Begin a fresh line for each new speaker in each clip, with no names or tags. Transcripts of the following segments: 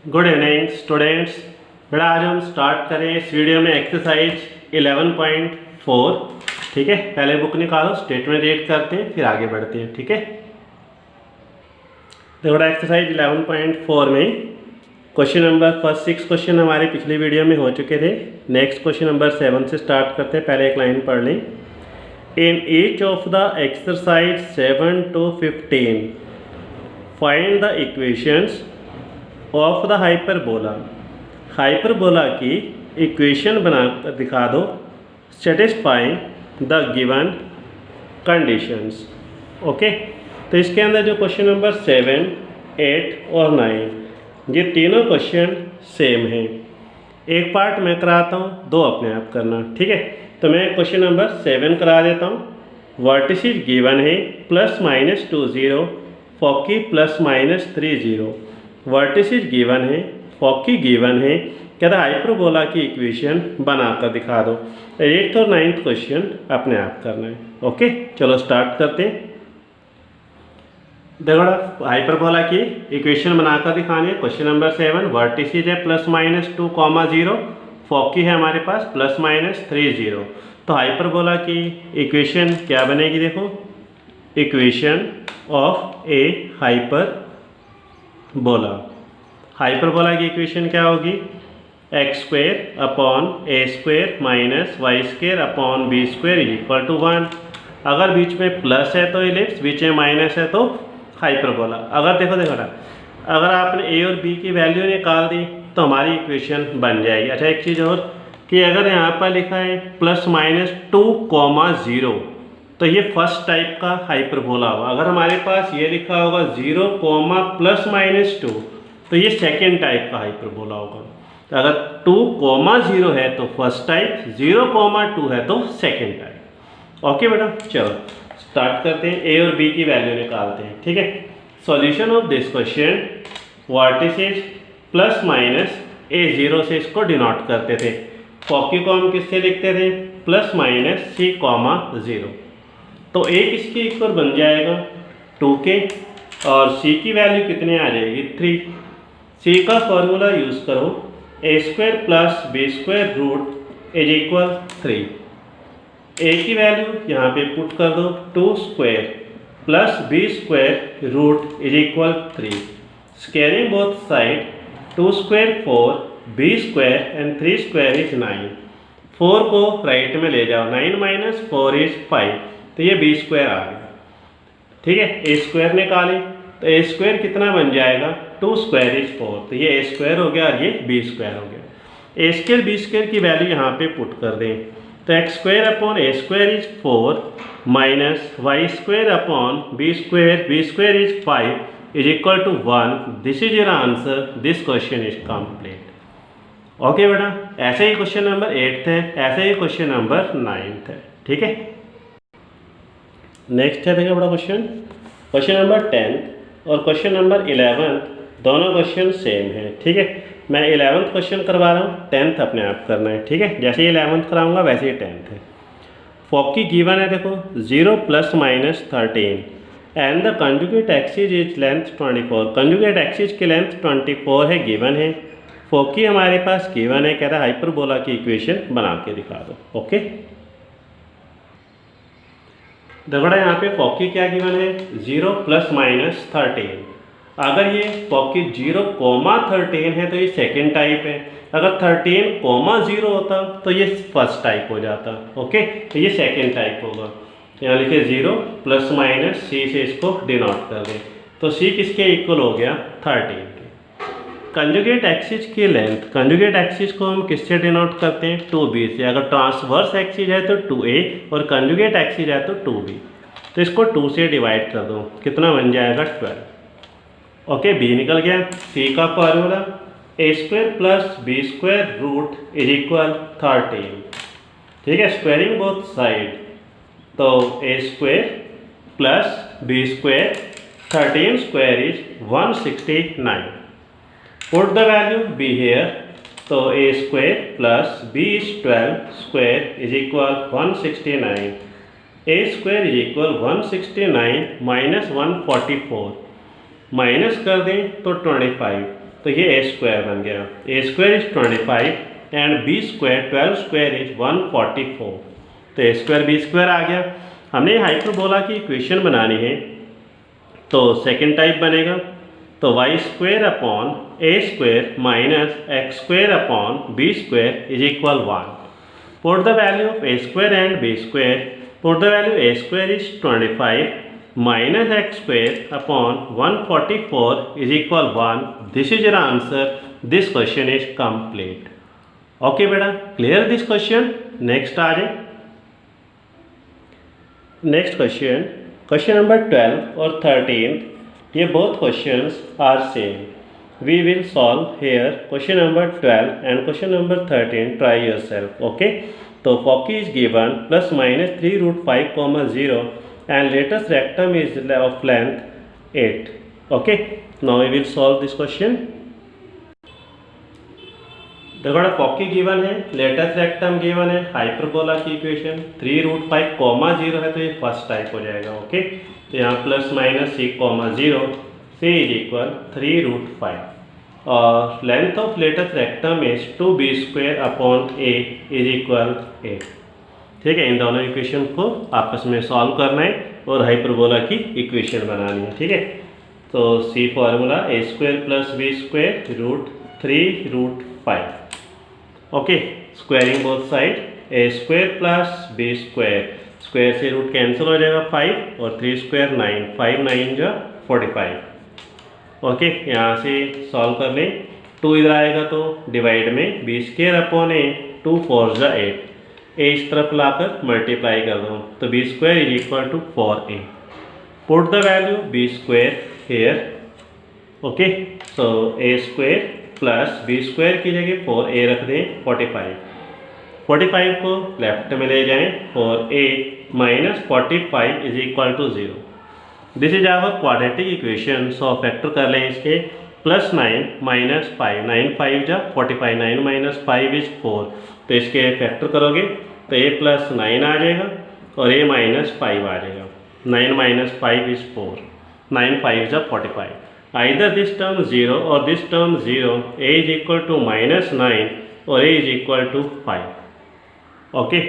Good evening students. बेटा आज हम स्टार्ट करें इस वीडियो में एक्सरसाइज 11.4। ठीक है, पहले बुक निकालो, स्टेटमेंट रीड करते हैं फिर आगे बढ़ते हैं। ठीक है, देखो बेटा एक्सरसाइज 11.4 में क्वेश्चन नंबर फर्स्ट 6 क्वेश्चन हमारे पिछली वीडियो में हो चुके थे। नेक्स्ट क्वेश्चन नंबर 7 से स्टार्ट करते हैं। पहले एक लाइन पढ़ लें। In each of the exercise 7 to 15 find the equations of the hyperbola. Hyperbola की इक्वेशन बनाकर दिखा दो satisfying the given conditions. Okay, तो इसके अंदर जो क्वेश्चन नंबर 7, 8 और 9 ये तीनों क्वेश्चन सेम हैं। एक पार्ट मैं कराता हूँ, दो अपने आप करना। ठीक है, तो मैं क्वेश्चन नंबर 7 करा देता हूँ। वर्टिसेस गिवन है +-2 फोकी +-3 वर्टिसेस गिवन है, फोकी गिवन है। कहता है हाइपरबोला की इक्वेशन बनाकर दिखा दो। 8th और 9th क्वेश्चन अपने आप करना है। ओके, चलो स्टार्ट करते हैं। देखो हाइपरबोला की इक्वेशन बनाकर दिखानी है। क्वेश्चन नंबर 7 वर्टिसेस है +-2, 0 फोकी है हमारे पास +-3 तो हाइपरबोला की इक्वेशन क्या बनेगी? देखो, equation of A hyperbola. Hyperbola की इक्वेशन क्या होगी? x² upon a² -y² b² = 1। अगर बीच में प्लस है तो इलिप्स, बीच में माइनस है तो हाइपरबोला। अगर देखो ना, अगर आपने a और b की वैल्यू निकाल दी तो हमारी इक्वेशन बन जाएगी। अच्छा, एक चीज़ और कि अगर यहाँ पर लिखा है +-2, 0 तो ये फर्स्ट टाइप का हाइपरबोला होगा। अगर हमारे पास ये लिखा होगा 0, +-2 तो ये सेकेंड टाइप का हाइपरबोला होगा। तो अगर 2, 0 है तो फर्स्ट टाइप, 0, 2 है तो सेकेंड टाइप। ओके बेटा, चलो स्टार्ट करते हैं। ए और बी की वैल्यू निकालते हैं। ठीक है, solution of this question vertices +-a0 से इसको डिनोट करते थे। फोकी को हम किससे लिखते थे? +-c, 0। तो a किसके इक्वल बन जाएगा? 2 के, और c की वैल्यू कितने आ जाएगी? 3। c का फॉर्मूला यूज़ करो, a² + b² = 3। a की वैल्यू यहाँ पे पुट कर दो, 2² + b² = 3। Squaring both side, 2² 4, b² and 3² is 9। 4 को राइट में ले जाओ, 9 - 4 is 5, तो ये b² आ गया। ठीक है, a² निकाले तो a² कितना बन जाएगा? 2² is 4, तो ये a² हो गया और ये b² हो गया। a² b² की वैल्यू यहाँ पे पुट कर दें, तो x² upon a² is 4 -y² upon b² is 5 = 1। This is your answer, this question is complete. Okay बेटा, ऐसे ही क्वेश्चन नंबर 8 है, ऐसे ही क्वेश्चन नंबर 9 है। ठीक है, नेक्स्ट है देखो बड़ा क्वेश्चन नंबर 10 और क्वेश्चन नंबर 11 दोनों क्वेश्चन सेम है। ठीक है, मैं 11th क्वेश्चन करवा रहा हूँ, 10th अपने आप करना है। ठीक है, जैसे ही 11th कराऊंगा वैसे ही 10th है। फोकी गिवन है, देखो 0 +-13 and the conjugate axis is length 24। Conjugate axis की लेंथ 24 है, गिवन है। फोकी हमारे पास गिवन है, कह रहा है हाइपरबोला की इक्वेशन बना के दिखा दो। ओके, देखो यहाँ पे फोकी क्या गिवन है? 0 +-13। अगर ये फोकी 0, 13 है तो ये सेकेंड टाइप है। अगर 13, 0 होता तो ये फर्स्ट टाइप हो जाता। ओके, तो ये सेकेंड टाइप होगा। यहाँ लिखे 0 ± c से इसको डिनोट कर दें, तो c किसके इक्वल हो गया? 13 के। कंजुगेट एक्सिस की लेंथ, कंजुगेट एक्सिस को हम किससे डिनोट करते हैं? 2b से। अगर ट्रांसवर्स एक्सिस है तो 2a और कंजुगेट एक्सिस है तो 2b। तो इसको 2 से डिवाइड कर दो, कितना बन जाएगा? 12। ओके, b निकल गया। c का फॉर्मूला a² + b² = 13। ठीक है, स्क्वायरिंग बोथ साइड, तो a² + b², 13² is 169। Put the value b here, तो a² + b² = 169। a² = 169 - 144 माइनस कर दें तो 25। तो ये ए स्क्वायर बन गया। A square is 25 and B square 12 square is 144। तो ए स्क्वायर बी स्क्वायर आ गया। हमने हाइपरबोला की इक्वेशन बनानी है, तो सेकेंड टाइप बनेगा, तो y square upon A square minus x square upon B square is equal 1। Put the value of a square and B square. Put the value a square is 25 minus x square upon 144 is equal 1। This is your answer. This question is complete. Okay बेटा, clear this question. Next आ जाए। Next question, question number 12 और 13, ये both questions are same. We will solve here question number 12 and question number 13। Try yourself. Okay, तो foci is given plus minus 3√5, 0 and latus rectum is of length 8। Okay, now we will solve this question. देखो foci given है, latus rectum given है, hyperbola की equation 3√5, 0 है, तो ये first type हो जाएगा। ओके, तो यहाँ plus minus c, 0 c is equal 3√5 और length of latest rectum is 2b square upon a is equal 8। ठीक है, इन दोनों इक्वेशन को आपस में सॉल्व करना है और हाइपरबोला की इक्वेशन बनानी है। ठीक है, तो c formula a square plus b square √3√5। Okay, squaring both side, a square plus B square, square से रूट कैंसिल हो जाएगा 5 और 3 स्क्वायर 9, 5 9 जा 45। ओके, यहाँ से सॉल्व कर लें। 2 इधर आएगा तो डिवाइड में बी स्क्वायर अपॉन ए, 2 4 जा 8, ए इस तरफ लाकर मल्टीप्लाई कर दो, तो b square is equal to 4a। Put the value b square here. Okay, so a square plus B square की जगह 4a रख दें, 45 को लेफ्ट में ले जाएं, 4a minus 45 is equal to 0। This is our quadratic equation. So factor कर लें इसके, प्लस 9 माइनस 5, 9 5 जा 45, 9 माइनस 5 इज 4, तो इसके फैक्टर करोगे तो a प्लस 9 आ जाएगा और a माइनस 5 आ जाएगा। 9 माइनस 5 इज 4, 9 5 जा 45। Either this term 0 or this term 0, a is equal to minus 9 और a is equal to 5। Okay,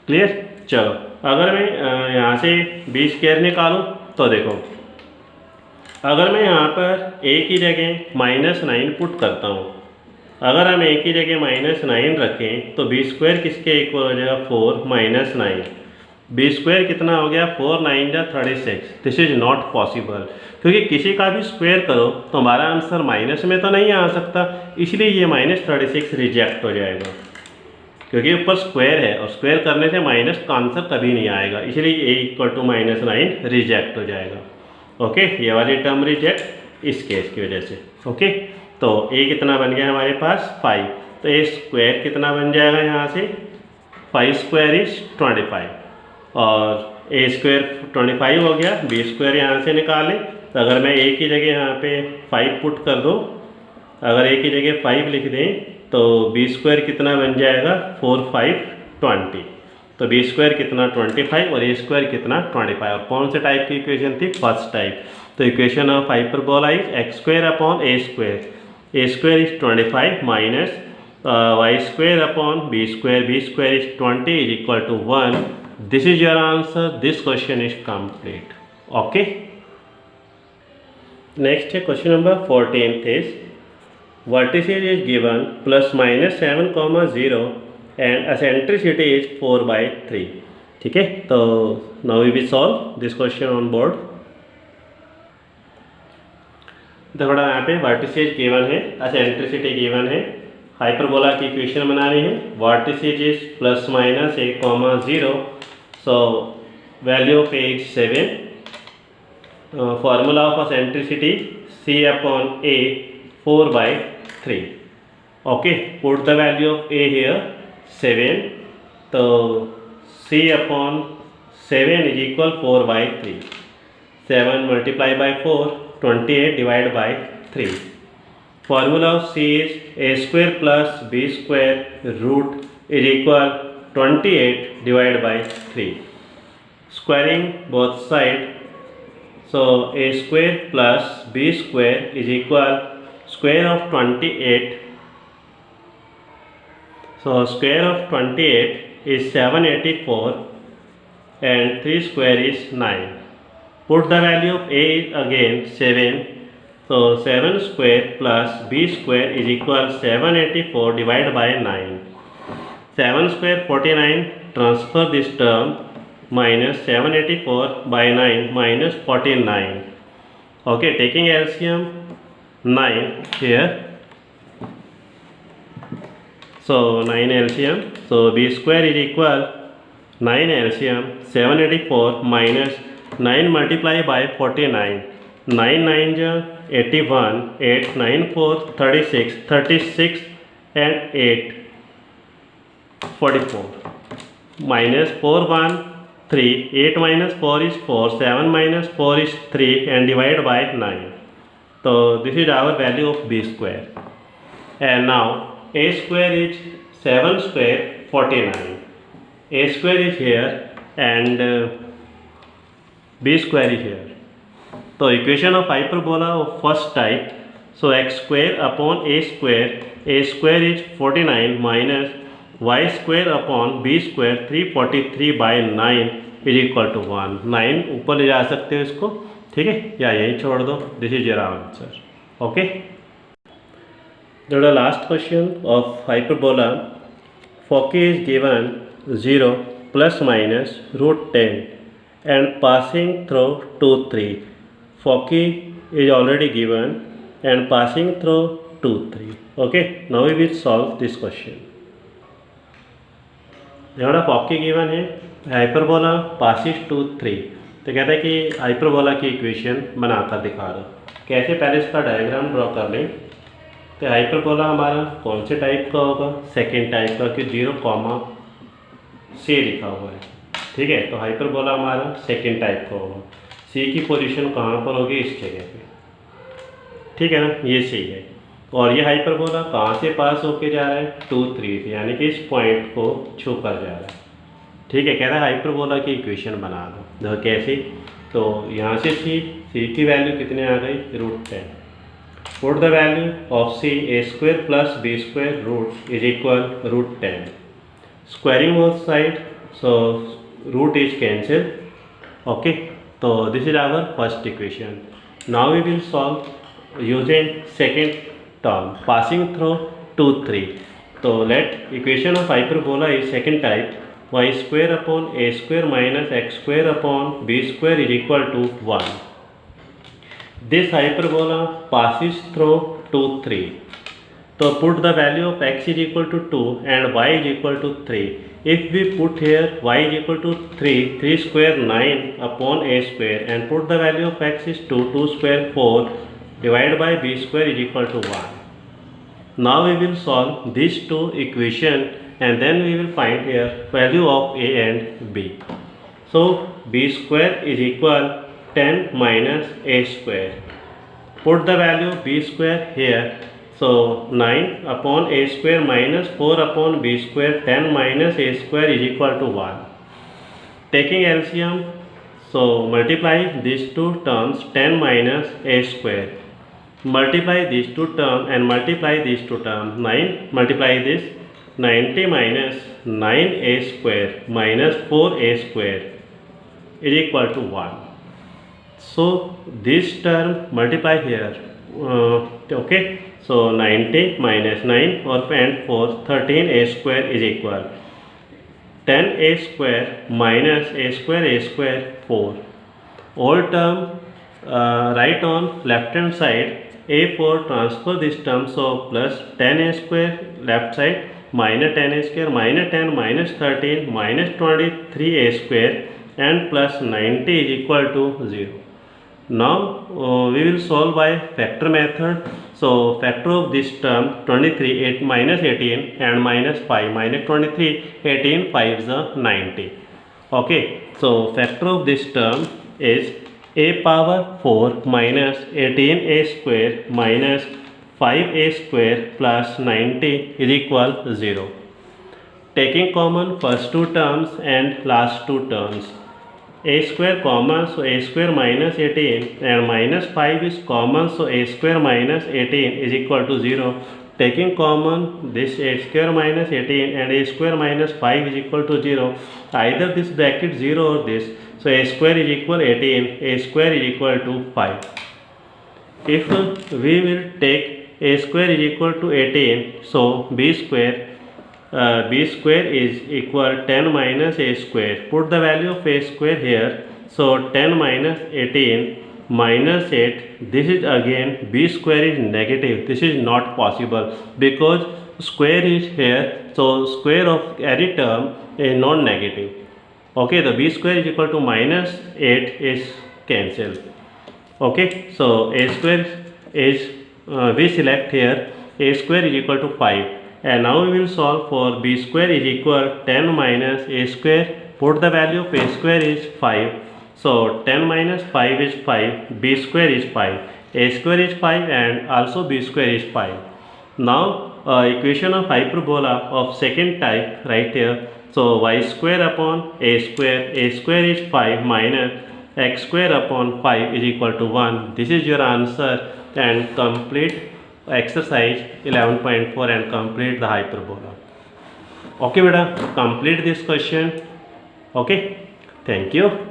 clear. चलो, अगर मैं यहाँ से बी स्क्वायर निकालूँ तो देखो, अगर मैं यहाँ पर a की जगह माइनस 9 पुट करता हूँ, अगर हम a की जगह माइनस 9 रखें तो बी स्क्वायर किसके इक्वल हो जाएगा, 4 माइनस 9। बी स्क्वायर कितना हो गया, 4 9 जा 36। दिस इज नॉट पॉसिबल, क्योंकि किसी का भी स्क्वायर करो तो हमारा आंसर माइनस में तो नहीं आ सकता, इसलिए ये माइनस 36 रिजेक्ट हो जाएगा, क्योंकि ऊपर स्क्वायर है और स्क्वायर करने से माइनस का आंसर कभी नहीं आएगा, इसलिए ए इक्वल टू माइनस 9 रिजेक्ट हो जाएगा। ओके, ये वाली टर्म रिजेक्ट इस केस की वजह से। ओके, तो ए कितना बन गया हमारे पास 5, तो ए स्क्वायर कितना बन जाएगा यहाँ से, 5 स्क्वायर इज 25 और ए स्क्वायर 25 हो गया। बी स्क्वायर यहाँ से निकालें, तो अगर मैं ए की जगह यहाँ पे 5 पुट कर दूँ, अगर ए की जगह 5 लिख दें तो बी स्क्वायर कितना बन जाएगा, 4 5 20, तो बी स्क्वायर कितना 25 और ए स्क्वायर कितना 25। और कौन से टाइप की इक्वेशन थी, फर्स्ट टाइप। तो equation of hyperbola is X square upon A square, A square is 25 minus Y square upon B square is 20 is equal to 1। This is your answer. This question is complete. Okay, next है question number 14 is vertices is given plus minus 7, 0 and eccentricity is 4/3। ठीक है, तो now we will solve this question on board। देखो यहाँ पे vertices given है, eccentricity given है, hyperbola की इक्वेशन बनानी है। vertices is plus minus 8, 0, so value of a is 7, formula of eccentricity c upon a 4/3। Okay, put the value of a here 7, तो c upon 7 is equal 4/3। 7 multiply by 4, 28 divided by 3। Formula of c is a square plus b square root is equal 28 divided by 3। Squaring both side, so a square plus b square is equal square of 28. So square of 28 is 784 and 3 square is 9. Put the value of a is again 7. So 7 square plus b square is equal 784 divided by 9. 7 square 49, transfer this term, minus 784 by 9 minus 49. Okay, taking LCM 9 here. So 9 LCM. So b square is equal 9 LCM 784 minus 9 multiplied by 49. 9 9 81, 8 9 4 36, 36 and 8 44. Minus 4 1 3, 8 minus 4 is 4, 7 minus 4 is 3 and divided by 9. So this is our value of b square. And now a square is 7 square 49. A square is here and b square is here. So equation of hyperbola of first type. So x square upon a square is 49 minus y square upon b square 343 by 9 is equal to 1. 9 ऊपर ले जा सकते हो इसको, ठीक है, या यहीं छोड़ दो. This is your answer. Okay, the last question of hyperbola. Foci is given 0 plus minus root 10 and passing through 2 3. Foci is already given and passing through 2 3. Okay, now we will solve this question. देखो foci given है, hyperbola passes 2 3. तो कहता है कि hyperbola की equation बनाकर दिखा दो. कैसे, पहले इसका डायग्राम ड्रॉ कर लें. तो हाइपरबोला हमारा कौन से टाइप का होगा? सेकेंड टाइप का, कि 0 कॉमा से लिखा हुआ है, ठीक है. तो हाइपरबोला हमारा सेकेंड टाइप का होगा. सी की पोजीशन कहाँ पर होगी? इस जगह पे, ठीक है ना, ये सी है. और ये हाइपरबोला कहाँ से पास होके जा रहा है? 2 3 से, यानी कि इस पॉइंट को छू कर जा रहा है, ठीक है. कह रहा है हाइपरबोला की इक्वेशन बना दो. देखो कैसे, तो यहाँ से सी की वैल्यू कितने आ गई? Root 10. Put the value of C A square plus B square root is equal root 10. Squaring both side, so root is cancel. Okay, तो this is our first equation. Now we will solve using second term passing through 2 3. So let equation of hyperbola is second type. Y square upon a square minus x square upon b square is equal to 1. This hyperbola passes through 2 3. So put the value of x is equal to 2 and y is equal to 3. If we put here y is equal to 3 square 9 upon a square, and put the value of x is 2 square 4 divided by b square is equal to 1. Now we will solve these two equations and then we will find here value of a and b. So b square is equal 10 minus a square. Put the value b square here. So 9 upon a square minus 4 upon b square, 10 minus a square is equal to 1. Taking LCM, so multiply these two terms, 10 minus a square. Multiply these two terms and multiply these two terms. 9 multiply this, 90 minus 9a square minus 4a square is equal to 1. So this term multiply here. Okay, so 90 minus 9 or and 4, 13a square is equal 10a square minus a square 4. All term write on left hand side. A4 transfer this term, so plus 10a square left side minus 10a square minus 10 minus 13 minus 23a square and plus 90 is equal to 0. Now we will solve by factor method. So factor of this term 23 8 minus 18 and minus 5 minus 23 18 5 is 90. Okay, so factor of this term is a power 4 minus 18a square minus 5a square plus 90 is equal 0. Taking common first two terms and last two terms. a square common, so a square minus 18, and minus 5 is common, so a square minus 18 is equal to 0. Taking common this a square minus 18 and a square minus 5 is equal to 0. Either this bracket 0 or this. So a square is equal 18, a square is equal to 5. If we will take a square is equal to 18, so b square is equal 10 minus a square. Put the value of a square here. So 10 minus 18 minus 8. This is again b square is negative. This is not possible because square is here. So square of any term is non-negative. Okay, the b square is equal to minus 8 is cancelled. Okay, so a square is we select here a square is equal to 5. And now we will solve for b square is equal 10 minus a square. Put the value of a square is 5. So 10 minus 5 is 5. B square is 5. A square is 5 and also b square is 5. Now equation of hyperbola of second type right here. So y square upon a square is 5 minus x square upon 5 is equal to 1. This is your answer, and complete exercise 11.4 and complete the hyperbola. Okay beta, complete this question. Okay, thank you.